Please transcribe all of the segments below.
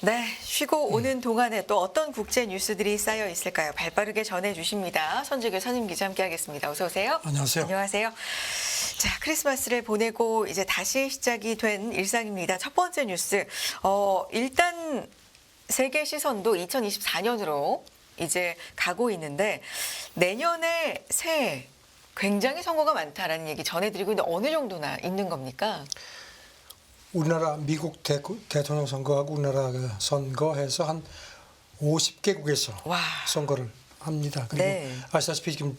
네, 쉬고 오는 동안에 또 어떤 국제 뉴스들이 쌓여 있을까요? 발빠르게 전해주십니다. 손지규 선임기자 함께하겠습니다. 어서 오세요. 안녕하세요. 안녕하세요. 자, 크리스마스를 보내고 이제 다시 시작이 된 일상입니다. 첫 번째 뉴스. 일단 세계 시선도 2024년으로 이제 가고 있는데 내년에 새해 굉장히 선거가 많다라는 얘기 전해드리고 있는데 어느 정도나 있는 겁니까? 우리나라 미국 대통령 선거하고 우리나라 선거해서 한 50개국에서 와. 선거를 합니다. 그리고 네. 아시다시피 지금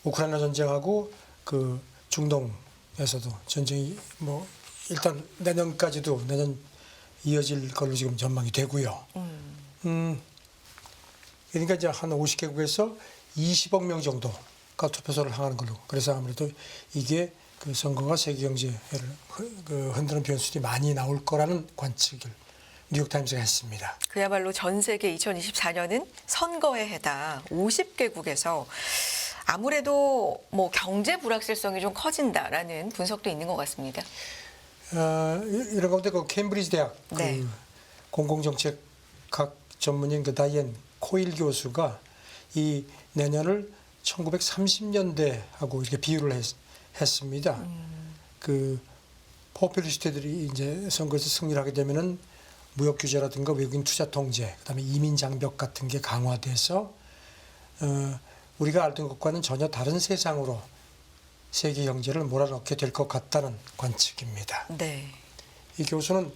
우크라이나 전쟁하고 그 중동에서도 전쟁이 뭐 일단 내년까지도 내년 이어질 걸로 지금 전망이 되고요. 그러니까 이제 한 50개국에서 20억 명 정도가 투표소를 향하는 걸로. 그래서 아무래도 이게 그 선거가 세계 경제를 흔드는 변수들이 많이 나올 거라는 관측을 뉴욕타임스가 했습니다. 그야말로 전 세계 2024년은 선거의 해다. 50개국에서 아무래도 뭐 경제 불확실성이 좀 커진다라는 분석도 있는 것 같습니다. 이런 가운데 그 케임브리지 대학 네. 그 공공정책학 전문인 그 다이앤 코일 교수가 이 내년을 1930년대하고 이렇게 비유를 했습니다. 그 포퓰리스트들이 이제 선거에서 승리를 하게 되면은 무역 규제라든가 외국인 투자 통제, 그다음에 이민 장벽 같은 게 강화돼서 우리가 알던 것과는 전혀 다른 세상으로 세계 경제를 몰아넣게 될 것 같다는 관측입니다. 네. 이 교수는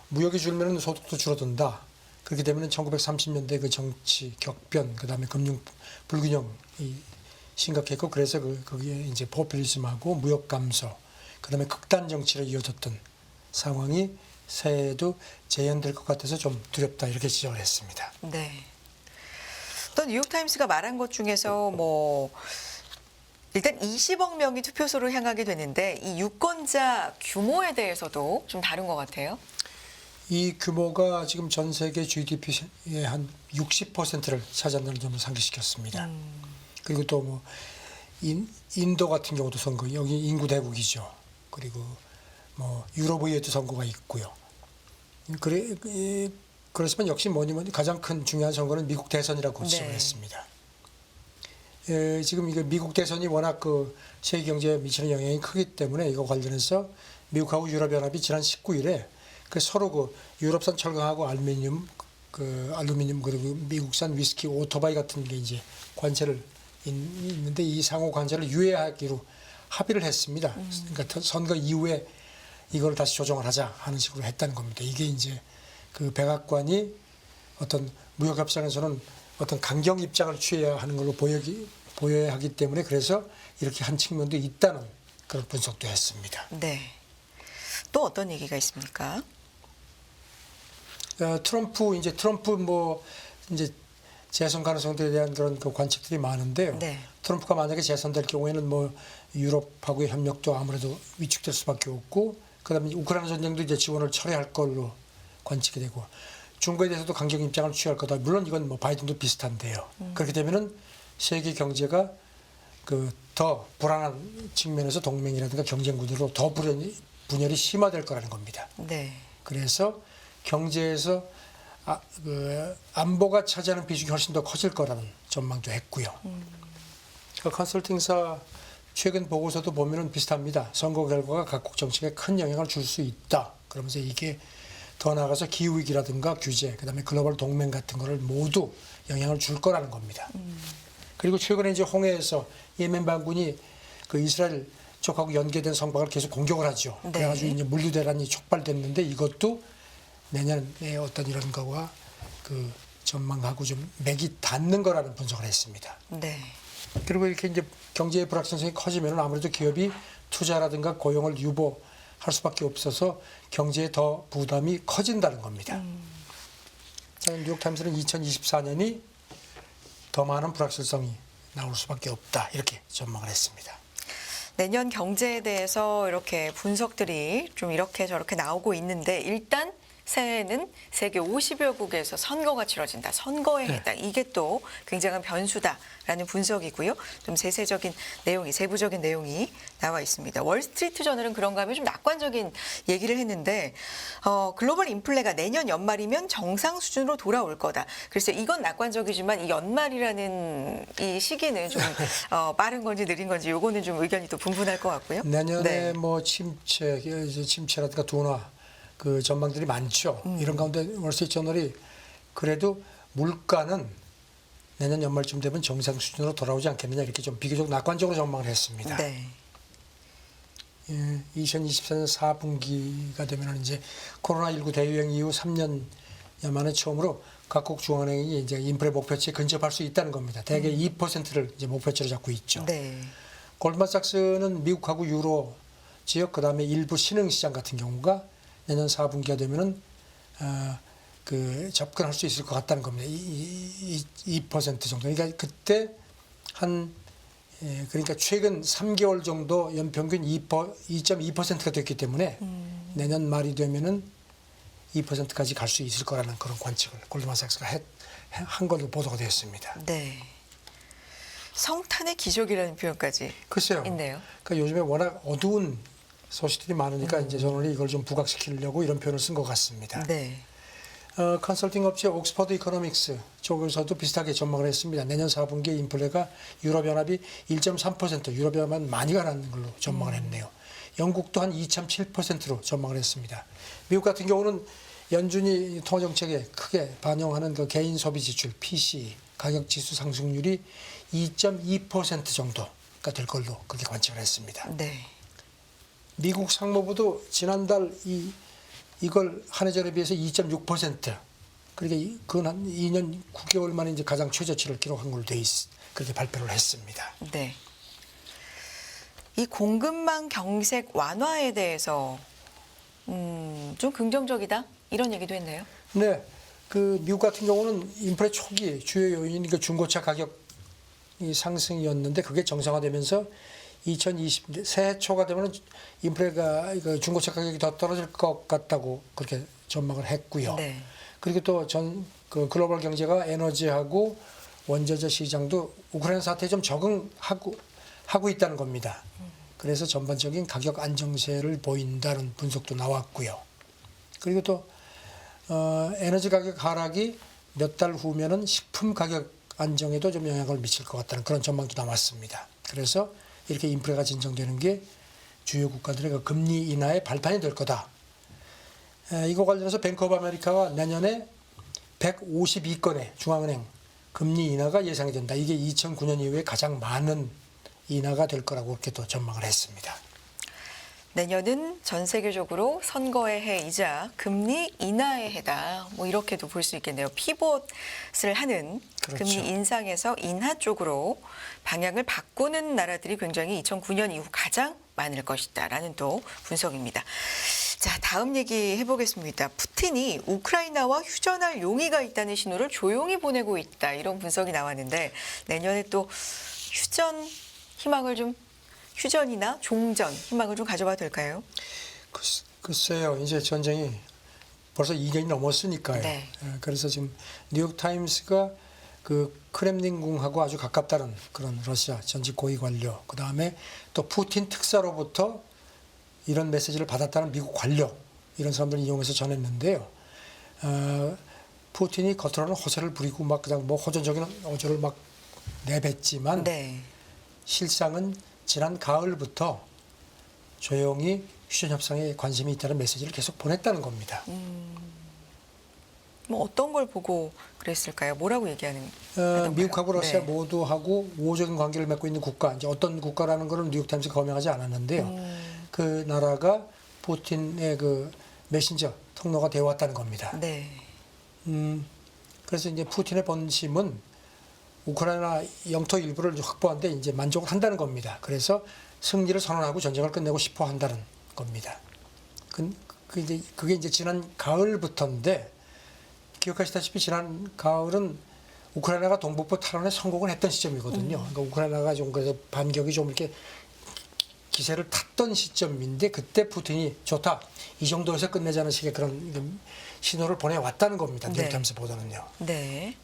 무역이 줄면 소득도 줄어든다. 그렇게 되면 1930년대 그 정치 격변, 그다음에 금융 불균형이 심각했고 그래서 거기에 이제 포퓰리즘하고 무역 감소, 그다음에 극단 정치로 이어졌던 상황이 새해에도 재현될 것 같아서 좀 두렵다 이렇게 지적을 했습니다. 네. 또 뉴욕타임스가 말한 것 중에서 뭐 일단 20억 명이 투표소를 향하게 되는데 이 유권자 규모에 대해서도 좀 다른 것 같아요. 이 규모가 지금 전 세계 GDP의 한 60%를 차지한다는 점을 상기시켰습니다. 그리고 또 뭐 인도 같은 경우도 선거, 여기 인구 대국이죠. 그리고 뭐 유럽의회도 선거가 있고요. 그렇지만 역시 뭐니 가장 큰 중요한 선거는 미국 대선이라고 지적을 네. 했습니다. 지금 이거 미국 대선이 워낙 그 세계 경제에 미치는 영향이 크기 때문에 이거 관련해서 미국하고 유럽연합이 지난 19일에 그 서로 그 유럽산 철강하고 알루미늄 그리고 미국산 위스키, 오토바이 같은 게 이제 관세를 있는데 이 상호 관세를 유예하기로 합의를 했습니다. 그러니까 선거 이후에 이걸 다시 조정을 하자 하는 식으로 했다는 겁니다. 이게 이제 그 백악관이 어떤 무역 협상에서는 어떤 강경 입장을 취해야 하는 걸로 보여야 하기 때문에 그래서 이렇게 한 측면도 있다는 그런 분석도 했습니다. 네. 또 어떤 얘기가 있습니까? 트럼프 뭐 이제 재선 가능성들에 대한 그런 그 관측들이 많은데요. 네. 트럼프가 만약에 재선될 경우에는 뭐 유럽하고의 협력도 아무래도 위축될 수밖에 없고, 그다음에 우크라이나 전쟁도 이제 지원을 철회할 걸로 관측이 되고, 중국에 대해서도 강경 입장을 취할 거다. 물론 이건 뭐 바이든도 비슷한데요. 그렇게 되면은 세계 경제가 그 더 불안한 측면에서 동맹이라든가 경쟁 구도로 더 분열이 심화될 거라는 겁니다. 네. 그래서 경제에서 안보가 차지하는 비중이 훨씬 더 커질 거라는 전망도 했고요. 그 컨설팅사 최근 보고서도 보면은 비슷합니다. 선거 결과가 각국 정책에 큰 영향을 줄 수 있다. 그러면서 이게 더 나아가서 기후위기라든가 규제, 그다음에 글로벌 동맹 같은 거를 모두 영향을 줄 거라는 겁니다. 그리고 최근에 이제 홍해에서 예멘 반군이 그 이스라엘 쪽하고 연계된 성곽을 계속 공격을 하죠. 네. 그래가지고 이제 물류 대란이 촉발됐는데 이것도 내년에 어떤 이런 거와 그 전망하고 좀 맥이 닿는 거라는 분석을 했습니다. 네. 그리고 이렇게 이제 경제의 불확실성이 커지면 아무래도 기업이 투자라든가 고용을 유보할 수밖에 없어서 경제에 더 부담이 커진다는 겁니다. 뉴욕타임스는 2024년이 더 많은 불확실성이 나올 수밖에 없다 이렇게 전망을 했습니다. 내년 경제에 대해서 이렇게 분석들이 좀 이렇게 저렇게 나오고 있는데 일단 새해에는 세계 50여 국에서 선거가 치러진다. 선거에 해당. 이게 또 굉장한 변수다라는 분석이고요. 좀 세부적인 내용이 나와 있습니다. 월스트리트 저널은 그런가 하면 좀 낙관적인 얘기를 했는데 글로벌 인플레가 내년 연말이면 정상 수준으로 돌아올 거다. 그래서 이건 낙관적이지만 이 연말이라는 이 시기는 좀 빠른 건지 느린 건지 요거는 좀 의견이 또 분분할 것 같고요. 내년에 네. 뭐 침체라든가 둔화 그 전망들이 많죠. 이런 가운데 월스트리트 저널이 그래도 물가는 내년 연말쯤 되면 정상 수준으로 돌아오지 않겠느냐 이렇게 좀 비교적 낙관적으로 전망을 했습니다. 네. 2024년 4분기가 되면 이제 코로나19 대유행 이후 3년 만에 처음으로 각국 중앙은행이 이제 인플레 목표치에 근접할 수 있다는 겁니다. 대개 2%를 이제 목표치로 잡고 있죠. 네. 골드만삭스는 미국하고 유로 지역 그다음에 일부 신흥 시장 같은 경우가 내년 4분기가 되면은 그 접근할 수 있을 것 같다는 겁니다. 2% 정도. 그러니까 그때 그러니까 최근 3개월 정도 연평균 2.2%가 됐기 때문에 내년 말이 되면은 2%까지 갈 수 있을 거라는 그런 관측을 골드만삭스가 한 걸로 보도가 되었습니다. 네. 성탄의 기적이라는 표현까지 글쎄요. 있네요. 그러니까 요즘에 워낙 어두운 소식들이 많으니까 이제 저는 이걸 좀 부각시키려고 이런 표현을 쓴 것 같습니다. 네. 컨설팅 업체 옥스퍼드 이코노믹스 쪽에서도 비슷하게 전망을 했습니다. 내년 4분기에 인플레가 유럽연합이 1.3%, 유럽연합은 많이 가라는 걸로 전망을 했네요. 영국도 한 2.7%로 전망을 했습니다. 미국 같은 경우는 연준이 통화정책에 크게 반영하는 그 개인 소비 지출, PCE, 가격지수 상승률이 2.2% 정도가 될 걸로 그렇게 관측을 했습니다. 네. 미국 상무부도 지난달 이걸 한 해 전에 비해서 2.6%. 그러니까 그건 한 2년 9개월 만에 이제 가장 최저치를 기록한 걸로 그렇게 발표를 했습니다. 네. 이 공급망 경색 완화에 대해서 좀 긍정적이다 이런 얘기도 했네요. 네, 그 미국 같은 경우는 인플레 초기 주요 요인이 그 중고차 가격 상승이었는데 그게 정상화되면서 2020 새해 초가 되면 인플레가 중고차 가격이 더 떨어질 것 같다고 그렇게 전망을 했고요. 네. 그리고 또 그 글로벌 경제가 에너지하고 원자재 시장도 우크라이나 사태에 좀 적응하고 있다는 겁니다. 그래서 전반적인 가격 안정세를 보인다는 분석도 나왔고요. 그리고 또 에너지 가격 하락이 몇 달 후면은 식품 가격 안정에도 좀 영향을 미칠 것 같다는 그런 전망도 나왔습니다. 그래서 이렇게 인플레가 진정되는 게 주요 국가들의 그 금리 인하의 발판이 될 거다. 이거 관련해서 뱅크 오브 아메리카가 내년에 152건의 중앙은행 금리 인하가 예상이 된다. 이게 2009년 이후에 가장 많은 인하가 될 거라고 그렇게 또 전망을 했습니다. 내년은 전 세계적으로 선거의 해이자 금리 인하의 해다. 뭐 이렇게도 볼 수 있겠네요. 피봇을 하는 그렇죠. 금리 인상에서 인하 쪽으로 방향을 바꾸는 나라들이 굉장히 2009년 이후 가장 많을 것이다라는 또 분석입니다. 자, 다음 얘기 해보겠습니다. 푸틴이 우크라이나와 휴전할 용의가 있다는 신호를 조용히 보내고 있다. 이런 분석이 나왔는데 내년에 또 휴전이나 종전 희망을 좀 가져봐도 될까요? 글쎄요. 이제 전쟁이 벌써 2년이 넘었으니까요. 네. 그래서 지금 뉴욕타임스가 그 크렘린궁하고 아주 가깝다는 그런 러시아 전직 고위 관료, 그 다음에 또 푸틴 특사로부터 이런 메시지를 받았다는 미국 관료, 이런 사람들을 이용해서 전했는데요. 푸틴이 겉으로는 호세를 부리고 막 그냥 뭐 호전적인 어조를 막 내뱉지만 네. 실상은 지난 가을부터 조용히 휴전 협상에 관심이 있다는 메시지를 계속 보냈다는 겁니다. 뭐 어떤 걸 보고 그랬을까요? 뭐라고 얘기하는? 미국하고 러시아 네. 모두하고 우호적인 관계를 맺고 있는 국가, 이제 어떤 국가라는 것은 뉴욕타임스가 검명하지 않았는데요. 그 나라가 푸틴의 그 메신저 통로가 되어 왔다는 겁니다. 네. 그래서 이제 푸틴의 본심은 우크라이나 영토 일부를 확보하는데 이제 만족을 한다는 겁니다. 그래서 승리를 선언하고 전쟁을 끝내고 싶어 한다는 겁니다. 그게 이제 지난 가을부터인데 기억하시다시피 지난 가을은 우크라이나가 동북부 탈환에 성공을 했던 시점이거든요. 그러니까 우크라이나가 좀 그래서 반격이 좀 이렇게 기세를 탔던 시점인데 그때 푸틴이 좋다, 이 정도에서 끝내자는 식의 그런 신호를 보내왔다는 겁니다. 네. 뉴욕타임스 보도는요. 네.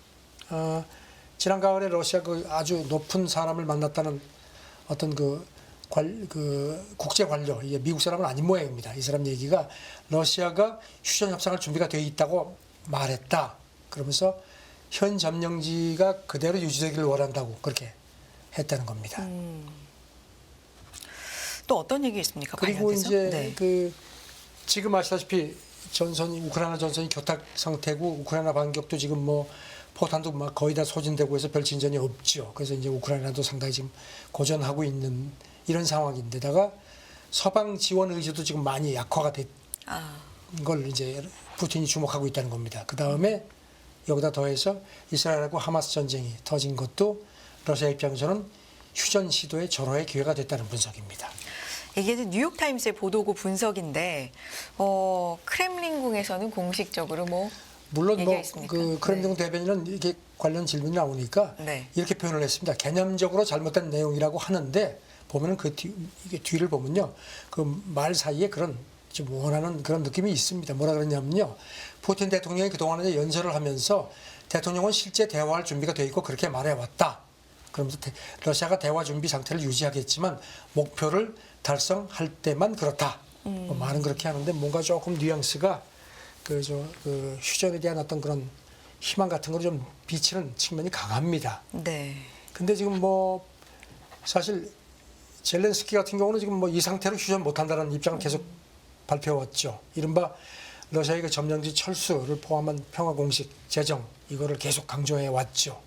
지난 가을에 러시아 그 아주 높은 사람을 만났다는 어떤 그 국제 관료, 이게 미국 사람은 아닌 모양입니다. 이 사람 얘기가 러시아가 휴전 협상할 준비가 되어 있다고 말했다. 그러면서 현 점령지가 그대로 유지되기를 원한다고 그렇게 했다는 겁니다. 또 어떤 얘기 있습니까? 그리고 관련돼서? 이제 네. 그 지금 아시다시피 우크라이나 전선이 교탁 상태고 우크라이나 반격도 지금 뭐 포탄도 막 거의 다 소진되고 해서 별 진전이 없죠. 그래서 이제 우크라이나도 상당히 지금 고전하고 있는 이런 상황인데다가 서방 지원 의지도 지금 많이 약화가 된 걸 이제 푸틴이 주목하고 있다는 겁니다. 그 다음에 여기다 더해서 이스라엘하고 하마스 전쟁이 터진 것도 러시아 입장에서는 휴전 시도의 절호의 기회가 됐다는 분석입니다. 이게 뉴욕타임스의 보도고 분석인데 크렘린궁에서는 공식적으로 뭐 물론 얘기가 뭐 있습니까? 그 크렘린 네. 대변인은 이렇게 관련 질문이 나오니까 네. 이렇게 표현을 했습니다. 개념적으로 잘못된 내용이라고 하는데 보면은 이게 뒤를 보면요, 그 말 사이에 그런 좀 원하는 그런 느낌이 있습니다. 뭐라 그러냐면요, 푸틴 대통령이 그동안에 연설을 하면서 대통령은 실제 대화할 준비가 돼 있고 그렇게 말해왔다. 그러면서 러시아가 대화 준비 상태를 유지하겠지만 목표를 달성할 때만 그렇다. 뭐 말은 그렇게 하는데 뭔가 조금 뉘앙스가 그 휴전에 대한 어떤 그런 희망 같은 걸 좀 비치는 측면이 강합니다. 네. 근데 지금 뭐 사실 젤렌스키 같은 경우는 지금 뭐 이 상태로 휴전 못한다는 입장을 계속 발표해왔죠. 이른바 러시아의 그 점령지 철수를 포함한 평화 공식 제정 이거를 계속 강조해 왔죠.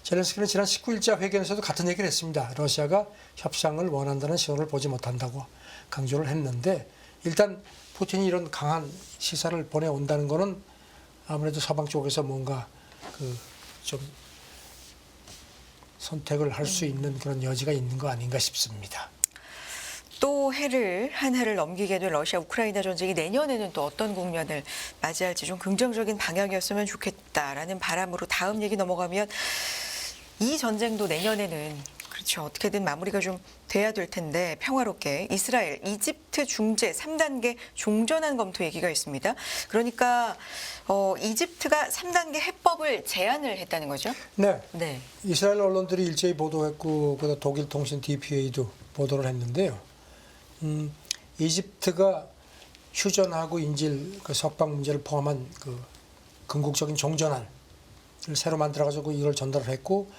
젤렌스키는 지난 19일자 회견에서도 같은 얘기를 했습니다. 러시아가 협상을 원한다는 신호를 보지 못한다고 강조를 했는데 일단 푸틴이 이런 강한 시사를 보내온다는 거는 아무래도 서방 쪽에서 뭔가 그 좀 선택을 할 수 있는 그런 여지가 있는 거 아닌가 싶습니다. 또 한 해를 넘기게 된 러시아 우크라이나 전쟁이 내년에는 또 어떤 국면을 맞이할지 좀 긍정적인 방향이었으면 좋겠다라는 바람으로 다음 얘기 넘어가면 이 전쟁도 내년에는 그렇죠. 어떻게든 마무리가 좀 돼야 될 텐데 평화롭게 이스라엘, 이집트 중재 3단계 종전안 검토 얘기가 있습니다. 그러니까 이집트가 3단계 해법을 제안을 했다는 거죠? 네. 네. 이스라엘 언론들이 일제히 보도했고 그다음 독일 통신 DPA도 보도를 했는데요. 이집트가 휴전하고 인질 그 석방 문제를 포함한 그 궁극적인 종전안을 새로 만들어가지고 이걸 전달을 했고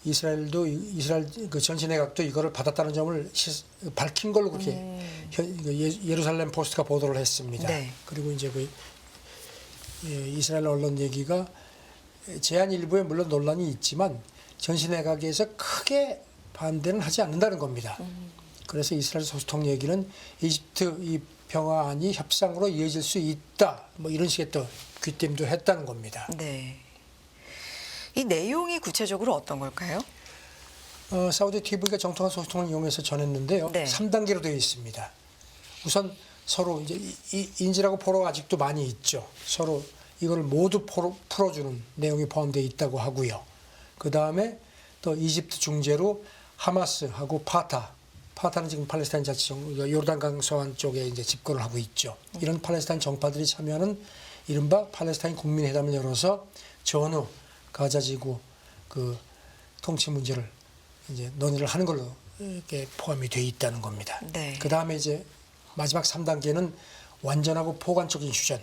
이스라엘 그 전시내각도 이거를 받았다는 점을 밝힌 걸로 그렇게 예루살렘 포스트가 보도를 했습니다. 네. 그리고 이제 그 이스라엘 언론 얘기가 제안 일부에 물론 논란이 있지만 전시내각에서 크게 반대는 하지 않는다는 겁니다. 그래서 이스라엘 소통 얘기는 이집트 이 평화안이 협상으로 이어질 수 있다. 뭐 이런 식의 또 귀띔도 했다는 겁니다. 네. 이 내용이 구체적으로 어떤 걸까요? 사우디 TV가 정통한 소통을 이용해서 전했는데요. 네. 3단계로 되어 있습니다. 우선 서로 이제 인질하고 포로가 아직도 많이 있죠. 서로 이걸 모두 풀어주는 내용이 포함되어 있다고 하고요. 그 다음에 또 이집트 중재로 하마스하고 파타는 지금 팔레스타인 자치정 요르단강 서안 쪽에 이제 집권을 하고 있죠. 이런 팔레스타인 정파들이 참여하는 이른바 팔레스타인 국민회담을 열어서 전후 가자지구 그 통치 문제를 이제 논의를 하는 걸로 이렇게 포함이 돼 있다는 겁니다. 네. 그 다음에 이제 마지막 3단계는 완전하고 포괄적인 휴전.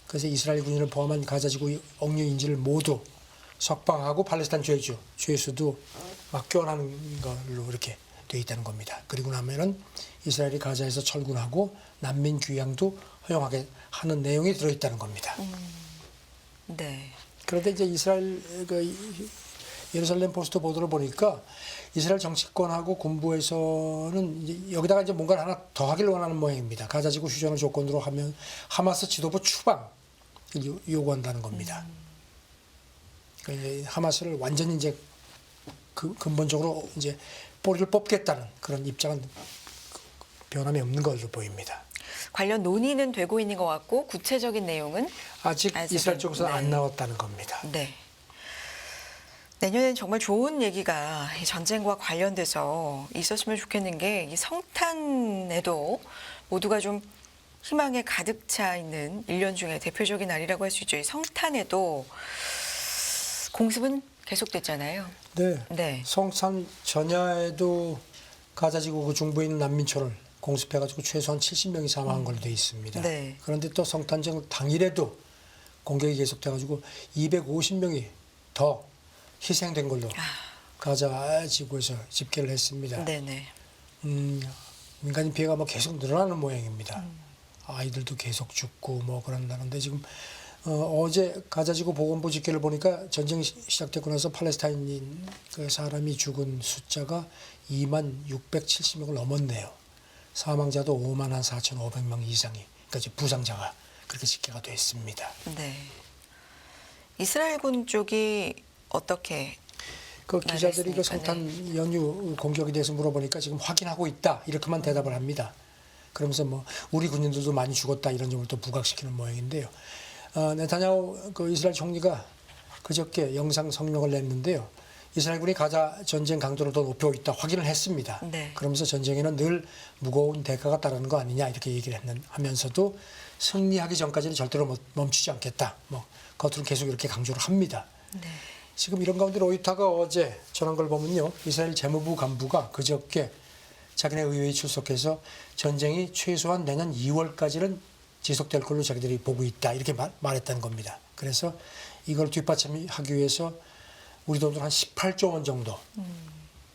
그래서 이스라엘 군인을 포함한 가자지구 억류 인질을 모두 석방하고 팔레스타인 죄수도 막 교환하는 걸로 이렇게 돼 있다는 겁니다. 그리고 나면은 이스라엘이 가자에서 철군하고 난민 귀양도 허용하게 하는 내용이 들어있다는 겁니다. 네. 그런데 이제 이스라엘 예루살렘 포스트 보도를 보니까 이스라엘 정치권하고 군부에서는 이제 여기다가 이제 뭔가를 하나 더 하길 원하는 모양입니다. 가자지구 휴전을 조건으로 하면 하마스 지도부 추방을 요구한다는 겁니다. 그러니까 이제 하마스를 완전히 이제 근본적으로 이제 뿌리를 뽑겠다는 그런 입장은 변함이 없는 것으로 보입니다. 관련 논의는 되고 있는 것 같고 구체적인 내용은 아직 이스라엘 쪽에서 네. 안 나왔다는 겁니다. 네. 내년엔 정말 좋은 얘기가 이 전쟁과 관련돼서 있었으면 좋겠는 게 이 성탄에도 모두가 좀 희망에 가득 차 있는 1년 중에 대표적인 날이라고 할 수 있죠. 이 성탄에도 공습은 계속됐잖아요. 네. 네. 성탄 전야에도 가자지구 그 중부에 있는 난민촌을 공습해가지고 최소한 70명이 사망한 걸로 돼 있습니다. 네. 그런데 또 성탄절 당일에도 공격이 계속돼가지고 250명이 더 희생된 걸로 가자지구에서 집계를 했습니다. 네네. 민간인 피해가 뭐 계속 늘어나는 모양입니다. 아이들도 계속 죽고 뭐 그런다는데 지금 어제 가자지구 보건부 집계를 보니까 전쟁이 시작되고 나서 팔레스타인인 그 사람이 죽은 숫자가 2만 670명을 넘었네요. 사망자도 5만 한 4,500명 이상이, 그러니까 이제 부상자가 그렇게 집계가 됐습니다. 네. 이스라엘군 쪽이 어떻게 그 기자들이 그 알겠습니다. 성탄 연휴 공격에 대해서 물어보니까 지금 확인하고 있다 이렇게만 대답을 합니다. 그러면서 뭐 우리 군인들도 많이 죽었다 이런 점을 또 부각시키는 모양인데요. 네타냐후 그 이스라엘 총리가 그저께 영상 성명을 냈는데요. 이스라엘군이 가자 전쟁 강도를 더 높이고 있다 확인을 했습니다. 네. 그러면서 전쟁에는 늘 무거운 대가가 따르는 거 아니냐 이렇게 얘기를 하면서도 승리하기 전까지는 절대로 멈추지 않겠다. 뭐 겉으로 계속 이렇게 강조를 합니다. 네. 지금 이런 가운데 로이터가 어제 전한 걸 보면요. 이스라엘 재무부 간부가 그저께 자기네 의회에 출석해서 전쟁이 최소한 내년 2월까지는 지속될 걸로 자기들이 보고 있다. 이렇게 말했다는 겁니다. 그래서 이걸 뒷받침하기 위해서 우리 돈으로 한 18조 원 정도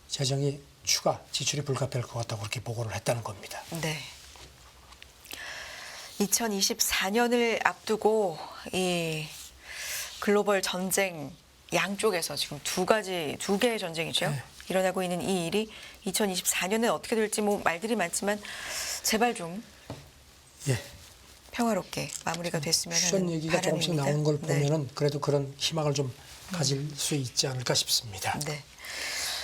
재정이 추가 지출이 불가피할 것 같다고 그렇게 보고를 했다는 겁니다. 네. 2024년을 앞두고 이 글로벌 전쟁 양쪽에서 지금 두 개의 전쟁이죠. 네. 일어나고 있는 이 일이 2024년에 어떻게 될지 뭐 말들이 많지만 제발 좀 예. 평화롭게 마무리가 됐으면 하는 퓨전 얘기가 조금씩 바람입니다. 나오는 걸 네. 보면은 그래도 그런 희망을 좀 가질 수 있지 않을까 싶습니다. 네.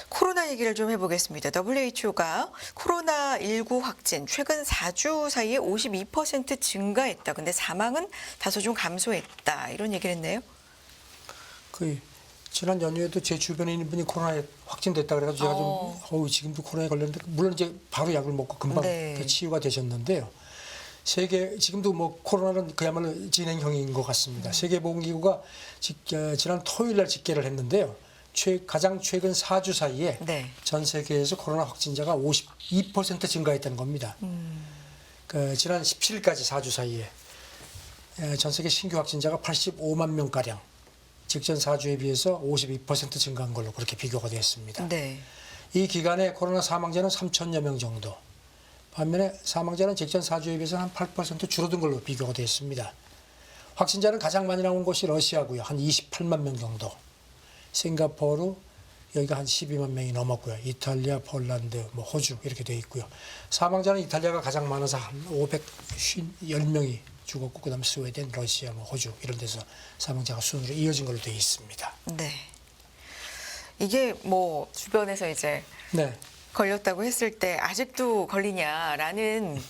코로나 얘기를 좀 해보겠습니다. WHO가 코로나19 확진 최근 4주 사이에 52% 증가했다. 근데 사망은 다소 좀 감소했다. 이런 얘기를 했네요. 그 지난 연휴에도 제 주변에 있는 분이 코로나에 확진됐다 그래가지고 제가 좀 지금도 코로나에 걸렸는데 물론 이제 바로 약을 먹고 금방 네. 그 치유가 되셨는데요. 지금도 뭐 코로나는 그야말로 진행형인 것 같습니다. 세계보건기구가 지난 토요일 날 집계를 했는데요. 가장 최근 4주 사이에 네. 전 세계에서 코로나 확진자가 52% 증가했다는 겁니다. 지난 17일까지 4주 사이에 전 세계 신규 확진자가 85만 명가량, 직전 4주에 비해서 52% 증가한 걸로 그렇게 비교가 되었습니다. 네. 이 기간에 코로나 사망자는 3천여 명 정도, 반면에 사망자는 직전 4주에 비해서 한 8% 줄어든 걸로 비교가 되었습니다. 확진자는 가장 많이 나온 곳이 러시아고요. 한 28만 명 정도. 싱가포르 여기가 한 12만 명이 넘었고요. 이탈리아, 폴란드, 뭐 호주 이렇게 되어 있고요. 사망자는 이탈리아가 가장 많아서 한 510명이 죽었고 그다음 스웨덴, 러시아, 뭐 호주 이런 데서 사망자가 순으로 이어진 걸로 되어 있습니다. 네. 이게 뭐 주변에서 이제 네. 걸렸다고 했을 때 아직도 걸리냐라는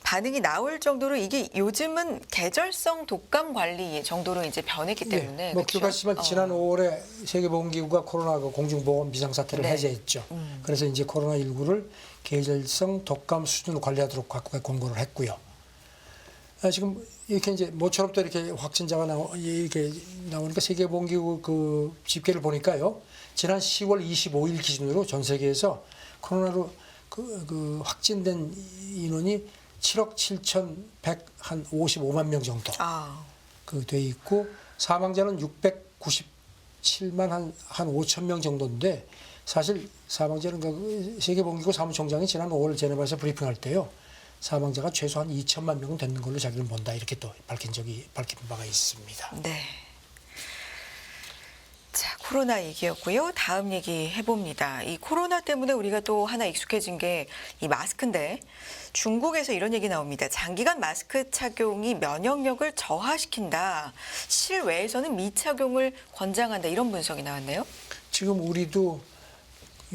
반응이 나올 정도로 이게 요즘은 계절성 독감 관리 정도로 이제 변했기 때문에 예, 뭐 그렇죠? 기록하시지만 지난 5월에 세계보건기구가 코로나 공중보건 비상사태를 네. 해제했죠. 그래서 이제 코로나19를 계절성 독감 수준으로 관리하도록 각국에 권고를 했고요. 지금 이렇게 이제 모처럼 또 이렇게 확진자가 이렇게 나오니까 세계보건기구 그 집계를 보니까요. 지난 10월 25일 기준으로 전 세계에서 코로나로 그 확진된 인원이 7억 7,155만 명 정도 그 돼 있고 사망자는 697만 한 5천 명 정도인데 사실 사망자는 그 세계보건기구 사무총장이 지난 5월 제네바에서 브리핑할 때요. 사망자가 최소한 2천만 명은 되는 걸로 자기는 본다 이렇게 또 밝힌 바가 있습니다. 네. 자, 코로나 얘기였고요. 다음 얘기 해봅니다. 이 코로나 때문에 우리가 또 하나 익숙해진 게 이 마스크인데 중국에서 이런 얘기 나옵니다. 장기간 마스크 착용이 면역력을 저하시킨다. 실외에서는 미착용을 권장한다. 이런 분석이 나왔네요. 지금 우리도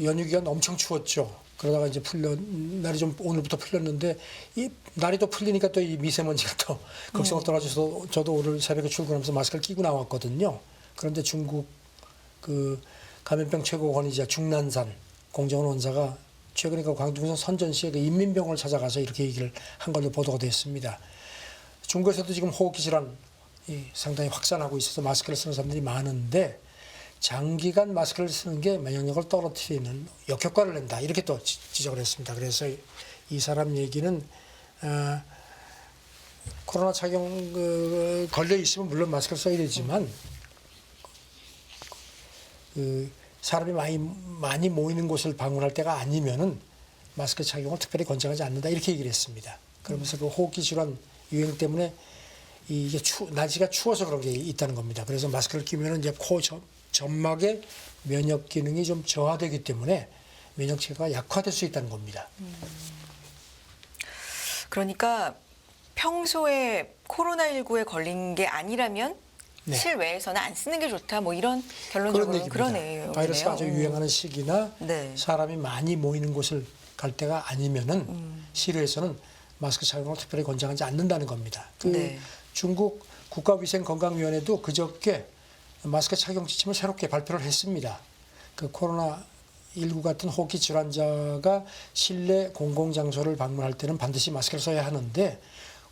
연휴 기간 엄청 추웠죠. 그러다가 이제 날이 좀 오늘부터 풀렸는데 이 날이 또 풀리니까 또 이 미세먼지가 또 극성을 떨어져서 저도 오늘 새벽에 출근하면서 마스크를 끼고 나왔거든요. 그런데 중국 그 감염병 최고 권위자 중난산 공정원 원사가 최근에 그 광둥성 선전시에 그 인민병원을 찾아가서 이렇게 얘기를 한 걸로 보도가 됐습니다. 중국에서도 지금 호흡기 질환이 상당히 확산하고 있어서 마스크를 쓰는 사람들이 많은데 장기간 마스크를 쓰는 게 면역력을 떨어뜨리는 역효과를 낸다. 이렇게 또 지적을 했습니다. 그래서 이 사람 얘기는 코로나 착용 걸려 있으면 물론 마스크를 써야 되지만 사람이 많이 모이는 곳을 방문할 때가 아니면은 마스크 착용을 특별히 권장하지 않는다. 이렇게 얘기를 했습니다. 그러면서 그 호흡기 질환 유행 때문에 이게 날씨가 추워서 그런 게 있다는 겁니다. 그래서 마스크를 끼면 이제 코 점막의 면역 기능이 좀 저하되기 때문에 면역 체계가 약화될 수 있다는 겁니다. 그러니까 평소에 코로나19에 걸린 게 아니라면 네. 실외에서는 안 쓰는 게 좋다. 뭐 이런 그런 결론적으로 얘기입니다. 그러네요. 바이러스가 아주 유행하는 시기나 네. 사람이 많이 모이는 곳을 갈 때가 아니면은 실외에서는 마스크 착용을 특별히 권장하지 않는다는 겁니다. 네. 중국 국가위생건강위원회도 그저께 마스크 착용 지침을 새롭게 발표를 했습니다. 그 코로나19 같은 호흡기 질환자가 실내 공공장소를 방문할 때는 반드시 마스크를 써야 하는데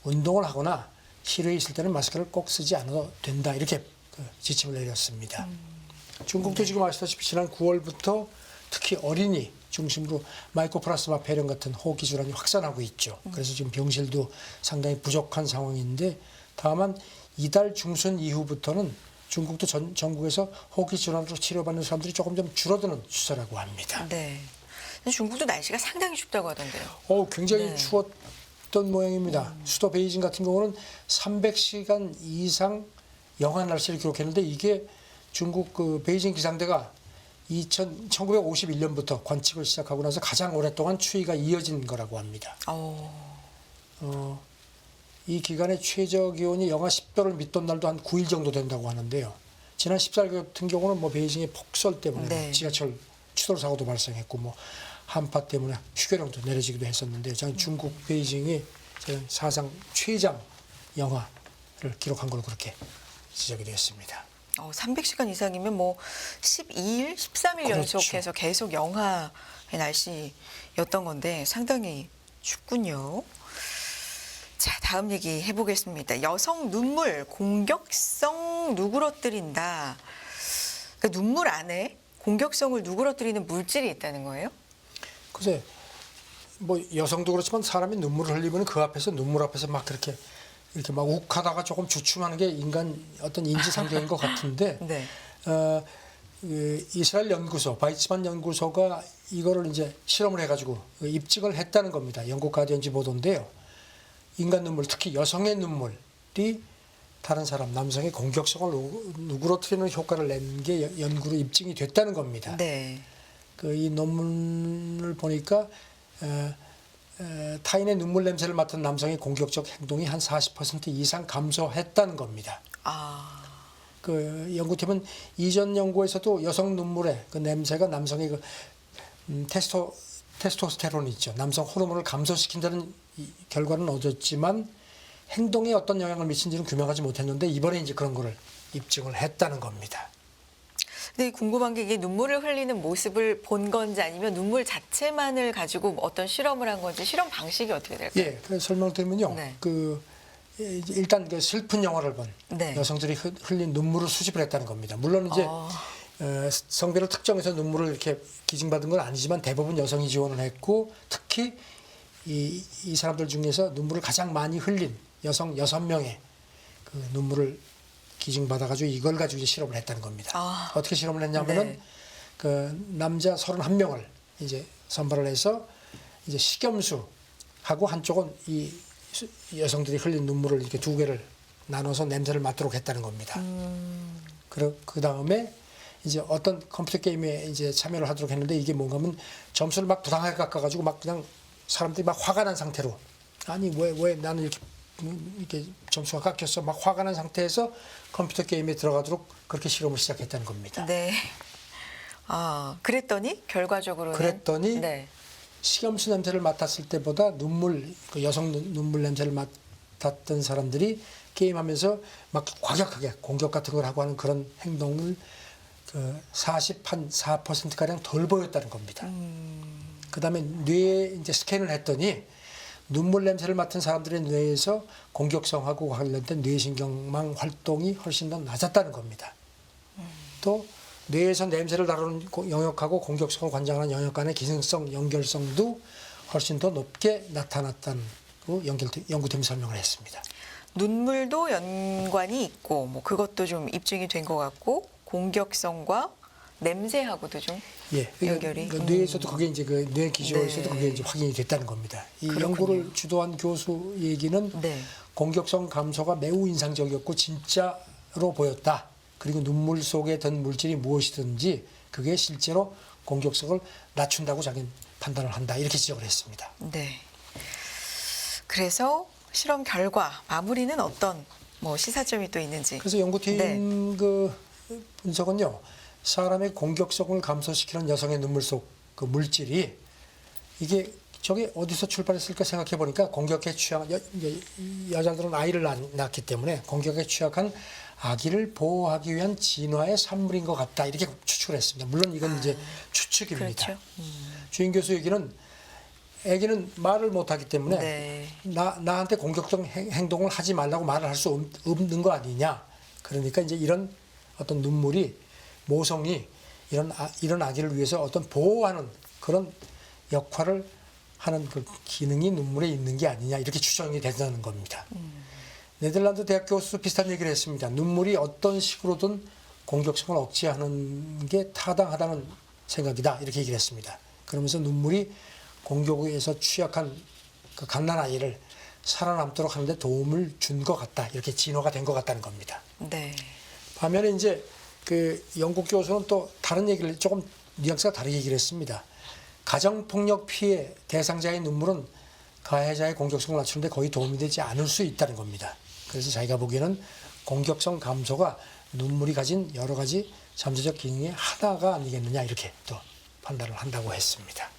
운동을 하거나 실외에 있을 때는 마스크를 꼭 쓰지 않아도 된다. 이렇게 지침을 내렸습니다. 중국도 지금 아시다시피 지난 9월부터 특히 어린이 중심으로 마이코플라스마 폐렴 같은 호흡기 질환이 확산하고 있죠. 그래서 지금 병실도 상당히 부족한 상황인데 다만 이달 중순 이후부터는 중국도 전국에서 호흡기 질환으로 치료받는 사람들이 조금 좀 줄어드는 추세라고 합니다. 네. 근데 중국도 날씨가 상당히 춥다고 하던데요. 굉장히 네. 추웠던 모양입니다. 수도 베이징 같은 경우는 300시간 이상 영하 날씨를 기록했는데 이게 중국 그 베이징 기상대가 1951년부터 관측을 시작하고 나서 가장 오랫동안 추위가 이어진 거라고 합니다. 이 기간에 최저 기온이 영하 10도를 밑돈 날도 한 9일 정도 된다고 하는데요. 지난 14일 같은 경우는 뭐 베이징의 폭설 때문에 네. 지하철 추돌 사고도 발생했고 뭐 한파 때문에 휴교령도 내려지기도 했었는데 중국 베이징이 사상 최장 영하를 기록한 걸로 그렇게 지적이 됐습니다. 300시간 이상이면 뭐 12일, 13일 그렇죠. 연속해서 계속 영하의 날씨였던 건데 상당히 춥군요. 자, 다음 얘기 해보겠습니다. 여성 눈물 공격성 누그러뜨린다. 그러니까 눈물 안에 공격성을 누그러뜨리는 물질이 있다는 거예요? 글쎄, 뭐 여성도 그렇지만 사람이 눈물을 흘리면 그 앞에서 눈물 앞에서 막 이렇게 막 욱하다가 조금 주춤하는 게 인간 어떤 인지상정인 것 같은데 네. 이스라엘 연구소 바이츠만 연구소가 이거를 이제 실험을 해가지고 입증을 했다는 겁니다. 영국 가디언지 보도인데요. 인간 눈물, 특히 여성의 눈물이 다른 사람, 남성의 공격성을 누그러뜨리는 효과를 낸 게 연구로 입증이 됐다는 겁니다. 네. 이 논문을 보니까 타인의 눈물 냄새를 맡은 남성의 공격적 행동이 한 40% 이상 감소했다는 겁니다. 그 연구팀은 이전 연구에서도 여성 눈물의 그 냄새가 남성의 테스토스테론 있죠. 남성 호르몬을 감소시킨다는 결과는 얻었지만 행동에 어떤 영향을 미친지는 규명하지 못했는데 이번에 이제 그런 거를 입증을 했다는 겁니다. 근데 궁금한 게 이게 눈물을 흘리는 모습을 본 건지 아니면 눈물 자체만을 가지고 어떤 실험을 한 건지 실험 방식이 어떻게 될까요? 예, 그래서 설명을 드리면요. 네. 일단 그 슬픈 영화를 본 네. 여성들이 흘린 눈물을 수집을 했다는 겁니다. 물론 이제 성별을 특정해서 눈물을 이렇게 기증받은 건 아니지만 대부분 여성이 지원을 했고 특히 이 사람들 중에서 눈물을 가장 많이 흘린 여성 6명의 그 눈물을 기증받아가지고 이걸 가지고 이제 실험을 했다는 겁니다. 어떻게 실험을 했냐면은 네. 그 남자 31명을 이제 선발을 해서 이제 식염수하고 한쪽은 이 여성들이 흘린 눈물을 이렇게 두 개를 나눠서 냄새를 맡도록 했다는 겁니다. 그 다음에 이제 어떤 컴퓨터 게임에 이제 참여를 하도록 했는데 이게 뭔가 하면 점수를 막 부당하게 깎아가지고 막 그냥 사람들이 막 화가 난 상태로 아니 왜 나는 이렇게 점수가 깎였어 막 화가 난 상태에서 컴퓨터 게임에 들어가도록 그렇게 실험을 시작했다는 겁니다. 네. 그랬더니 결과적으로는 네. 식염수 냄새를 맡았을 때보다 그 여성 눈물 냄새를 맡았던 사람들이 게임하면서 막 과격하게 공격 같은 걸 하고 하는 그런 행동을 44%가량 덜 보였다는 겁니다. 그다음에 뇌에 이제 스캔을 했더니 눈물 냄새를 맡은 사람들의 뇌에서 공격성하고 관련된 뇌신경망 활동이 훨씬 더 낮았다는 겁니다. 또 뇌에서 냄새를 다루는 영역하고 공격성을 관장하는 영역 간의 기능성 연결성도 훨씬 더 높게 나타났다는 연구팀이 설명을 했습니다. 눈물도 연관이 있고 뭐 그것도 좀 입증이 된 것 같고 공격성과 냄새하고도 좀 예, 연결이. 뇌에서도 그게 이제 그 뇌 기조에서도 네. 그게 이제 확인이 됐다는 겁니다. 이 그렇군요. 연구를 주도한 교수 얘기는 네. 공격성 감소가 매우 인상적이었고 진짜로 보였다. 그리고 눈물 속에 든 물질이 무엇이든지 그게 실제로 공격성을 낮춘다고 자기는 판단을 한다. 이렇게 지적을 했습니다. 네. 그래서 실험 결과 마무리는 어떤 뭐 시사점이 또 있는지. 그래서 연구팀 네. 그 분석은요, 사람의 공격성을 감소시키는 여성의 눈물 속 그 물질이 이게 저게 어디서 출발했을까 생각해 보니까 공격에 취약 여자들은 아이를 낳기 때문에 공격에 취약한 아기를 보호하기 위한 진화의 산물인 것 같다 이렇게 추측을 했습니다. 물론 이건 이제 추측입니다. 그렇죠. 주인 교수 얘기는 아기는 말을 못하기 때문에 네. 나한테 공격적 행동을 하지 말라고 말을 할 수 없는 거 아니냐. 그러니까 이제 이런 어떤 눈물이 모성이 이런 아기를 위해서 어떤 보호하는 그런 역할을 하는 그 기능이 눈물에 있는 게 아니냐 이렇게 추정이 된다는 겁니다. 네덜란드 대학 교수 비슷한 얘기를 했습니다. 눈물이 어떤 식으로든 공격성을 억제하는 게 타당하다는 생각이다 이렇게 얘기를 했습니다. 그러면서 눈물이 공격에서 취약한 그 갓난아이를 살아남도록 하는데 도움을 준 것 같다 이렇게 진화가 된 것 같다는 겁니다. 네. 반면에 이제 그 영국 교수는 또 다른 얘기를 조금 뉘앙스가 다르게 얘기를 했습니다. 가정폭력 피해 대상자의 눈물은 가해자의 공격성을 낮추는데 거의 도움이 되지 않을 수 있다는 겁니다. 그래서 자기가 보기에는 공격성 감소가 눈물이 가진 여러 가지 잠재적 기능의 하나가 아니겠느냐 이렇게 또 판단을 한다고 했습니다.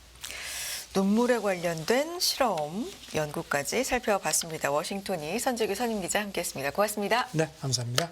눈물에 관련된 실험 연구까지 살펴봤습니다. 워싱턴이 선재규 선임기자 함께했습니다. 고맙습니다. 네, 감사합니다.